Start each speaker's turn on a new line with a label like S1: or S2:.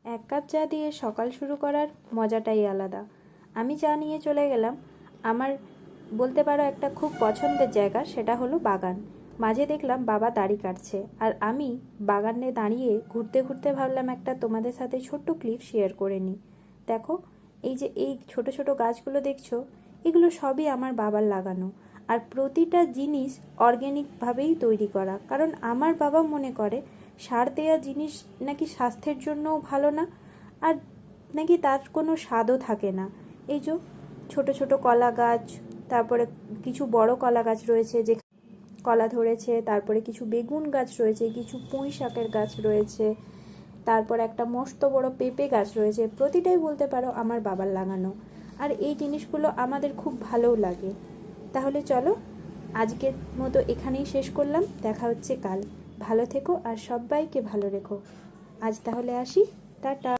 S1: এক কাপ চা দিয়ে সকাল শুরু করার মজাটাই আলাদা। আমি চা নিয়ে চলে গেলাম আমার বলতে পারো একটা খুব পছন্দের জায়গা, সেটা হলো বাগান। মাঝে দেখলাম বাবা দাড়ি কাটছে, আর আমি বাগানে দাঁড়িয়ে ঘুরতে ঘুরতে ভাবলাম একটা তোমাদের সাথে ছোট্ট ক্লিপ শেয়ার করে নিই। দেখো, এই যে এই ছোট ছোট গাছগুলো দেখছো, এগুলো সবই আমার বাবার লাগানো। আর প্রতিটা জিনিস অর্গ্যানিকভাবেই তৈরি করা, কারণ আমার বাবা মনে করে সার দেওয়া জিনিস নাকি স্বাস্থ্যের জন্যও ভালো না, আর নাকি তার কোনো স্বাদও থাকে না। এই যে ছোট ছোট কলা গাছ, তারপরে কিছু বড় কলা গাছ রয়েছে যে কলা ধরেছে, তারপরে কিছু বেগুন গাছ রয়েছে, কিছু পুঁই শাকের গাছ রয়েছে, তারপর একটা মস্ত বড় পেঁপে গাছ রয়েছে। প্রতিটাই বলতে পারো আমার বাবার লাগানো, আর এই জিনিসগুলো আমাদের খুব ভালোও লাগে। তাহলে চলো, আজকের মতো এখানেই শেষ করলাম। দেখা হচ্ছে কাল। ভালো থেকো আর সবাইকে ভালো রেখো। আজ তাহলে আসি, টাটা।